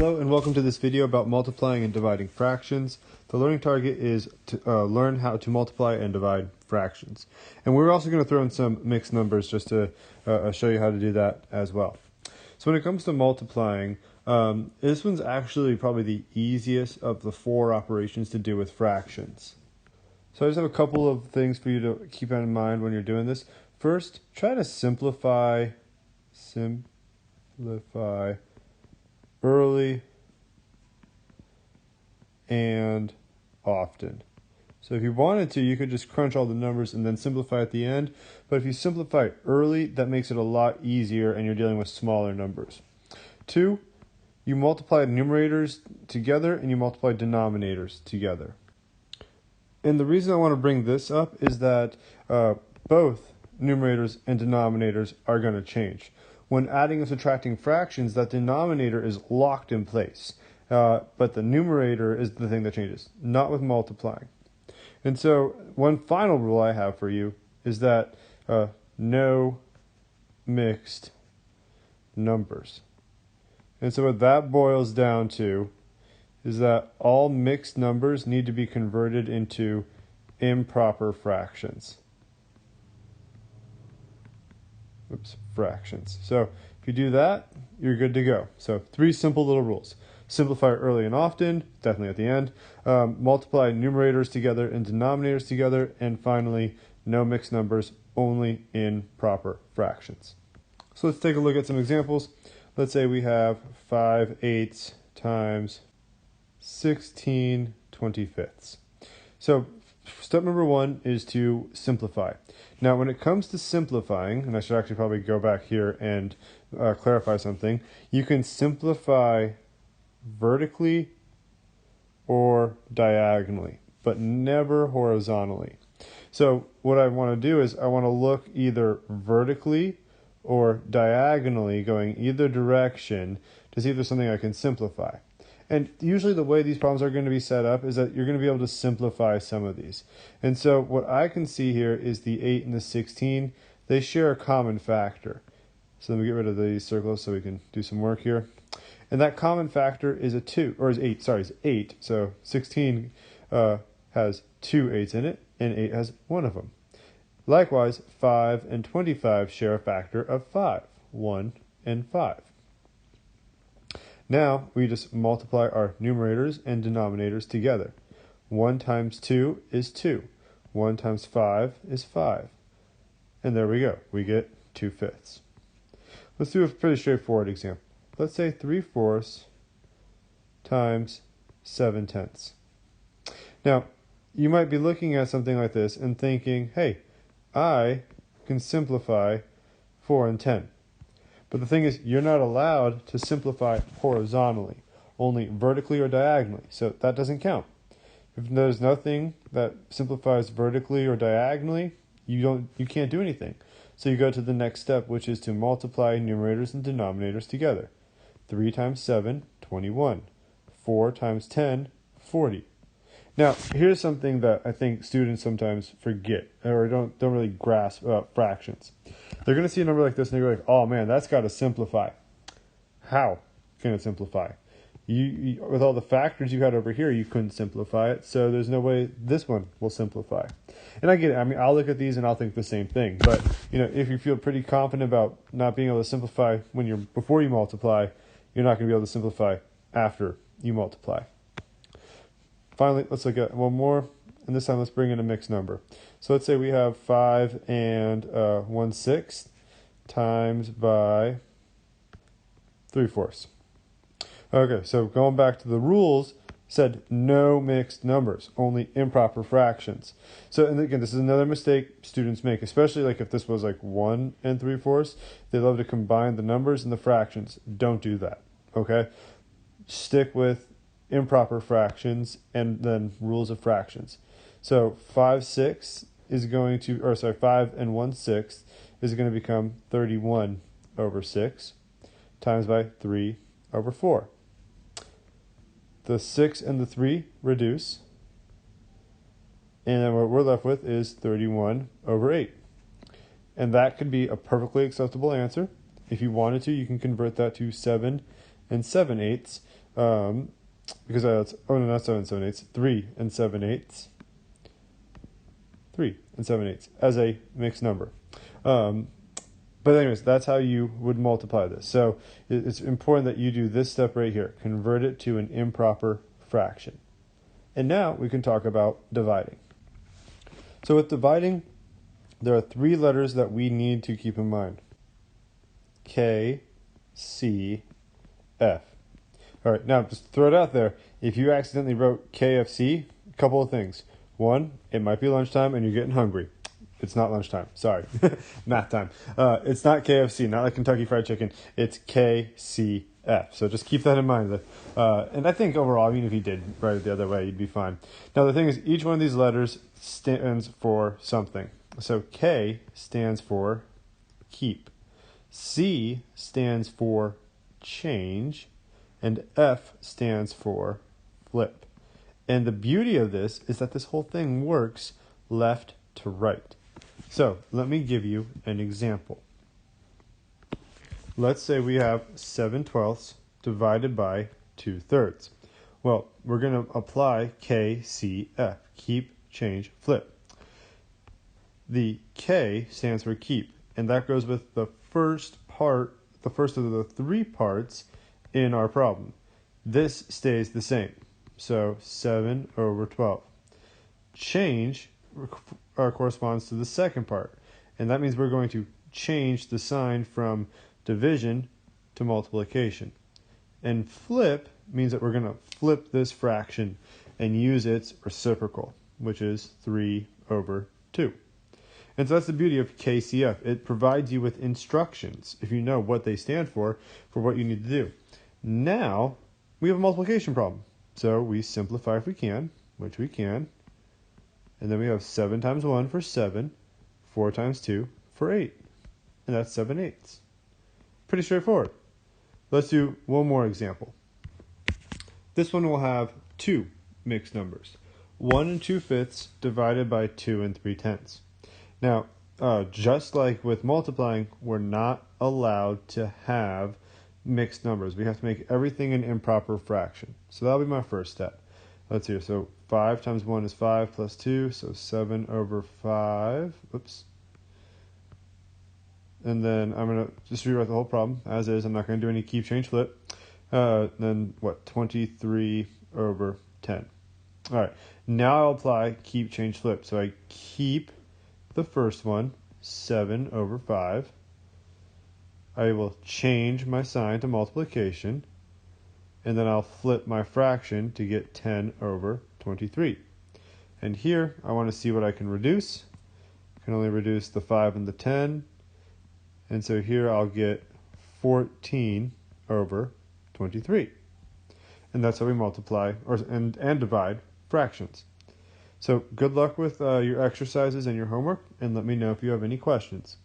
Hello and welcome to this video about multiplying and dividing fractions. The learning target is to learn how to multiply and divide fractions. And we're also going to throw in some mixed numbers just to show you how to do that as well. So when it comes to multiplying, this one's actually probably the easiest of the four operations to do with fractions. So I just have a couple of things for you to keep in mind when you're doing this. First, try to simplify early and often. So if you wanted to, you could just crunch all the numbers and then simplify at the end. But if you simplify early, that makes it a lot easier and you're dealing with smaller numbers. 2, you multiply numerators together and you multiply denominators together. And the reason I want to bring this up is that both numerators and denominators are going to change. When adding and subtracting fractions, that denominator is locked in place. But the numerator is the thing that changes, not with multiplying. And so one final rule I have for you is that no mixed numbers. And so what that boils down to is that all mixed numbers need to be converted into improper fractions. Fractions. So if you do that, you're good to go. So 3 simple little rules. Simplify early and often, definitely at the end. Multiply numerators together and denominators together. And finally, no mixed numbers, only in proper fractions. So let's take a look at some examples. Let's say we have 5/8 times 16/25. So step number 1 is to simplify. Now, when it comes to simplifying, and I should actually probably go back here and clarify something, you can simplify vertically or diagonally, but never horizontally. So what I want to do is I want to look either vertically or diagonally, going either direction, to see if there's something I can simplify. And usually the way these problems are going to be set up is that you're going to be able to simplify some of these. And so what I can see here is the 8 and the 16. They share a common factor. So let me get rid of these circles so we can do some work here. And that common factor is is 8. So 16 has 2 8s in it, and 8 has 1 of them. Likewise, 5 and 25 share a factor of 5, 1 and 5. Now, we just multiply our numerators and denominators together. 1 times 2 is 2. 1 times 5 is 5. And there we go. We get 2/5. Let's do a pretty straightforward example. Let's say 3/4 times 7/10. Now, you might be looking at something like this and thinking, hey, I can simplify 4 and 10. But the thing is, you're not allowed to simplify horizontally, only vertically or diagonally. So that doesn't count. If there's nothing that simplifies vertically or diagonally, you can't do anything. So you go to the next step, which is to multiply numerators and denominators together. 3 times 7, 21. 4 times 10, 40. Now, here's something that I think students sometimes forget or don't really grasp about fractions. They're going to see a number like this and they're like, oh man, that's got to simplify. How can it simplify? You with all the factors you had over here, you couldn't simplify it, so there's no way this one will simplify. And I get it. I mean, I'll look at these and I'll think the same thing. But if you feel pretty confident about not being able to simplify before you multiply, you're not going to be able to simplify after you multiply. Finally, let's look at one more, and this time let's bring in a mixed number. So let's say we have 5 and 1/6 times by 3/4. Okay, so going back to the rules, said no mixed numbers, only improper fractions. So, and again, this is another mistake students make, especially like if this was like 1 and 3/4. They love to combine the numbers and the fractions. Don't do that, okay? Stick with improper fractions and then rules of fractions. So 5 and 1/6 is going to become 31/6 times by 3/4. The 6 and the 3 reduce, and then what we're left with is 31/8. And that could be a perfectly acceptable answer. If you wanted to, you can convert that to 7 and 7/8. because that's, oh no, not 7 7/8, 3 and 7/8. 3 and 7/8 as a mixed number. But anyways, that's how you would multiply this. So it's important that you do this step right here. Convert it to an improper fraction. And now we can talk about dividing. So with dividing, there are 3 letters that we need to keep in mind. K, C, F. All right, now just throw it out there. If you accidentally wrote KFC, a couple of things. One, it might be lunchtime and you're getting hungry. It's not lunchtime. Sorry. Math time. It's not KFC, not like Kentucky Fried Chicken. It's KCF. So just keep that in mind. And I think overall, even if you did write it the other way, you'd be fine. Now, the thing is, each one of these letters stands for something. So K stands for keep. C stands for change. And F stands for flip. And the beauty of this is that this whole thing works left to right. So let me give you an example. Let's say we have 7/12 divided by 2/3. Well, we're going to apply KCF, keep, change, flip. The K stands for keep, and that goes with the first part, the first of the 3 parts in our problem. This stays the same. So 7/12. Change corresponds to the second part. And that means we're going to change the sign from division to multiplication. And flip means that we're going to flip this fraction and use its reciprocal, which is 3/2. And so that's the beauty of KCF. It provides you with instructions, if you know what they stand for what you need to do. Now, we have a multiplication problem. So we simplify if we can, which we can. And then we have 7 times 1 for 7, 4 times 2 for 8. And that's 7/8. Pretty straightforward. Let's do one more example. This one will have 2 mixed numbers. 1 2/5 divided by 2 3/10. Now, just like with multiplying, we're not allowed to have mixed numbers. We have to make everything an improper fraction. So that'll be my first step. Let's see here. So 5 times 1 is 5 plus 2, so 7/5. Oops. And then I'm going to just rewrite the whole problem as is. I'm not going to do any keep, change, flip. Then what? 23/10. All right. Now I'll apply keep, change, flip. So I keep the first one, 7/5. I will change my sign to multiplication, and then I'll flip my fraction to get 10/23. And here, I want to see what I can reduce. I can only reduce the 5 and the 10, and so here I'll get 14/23. And that's how we multiply and divide fractions. So good luck with your exercises and your homework, and let me know if you have any questions.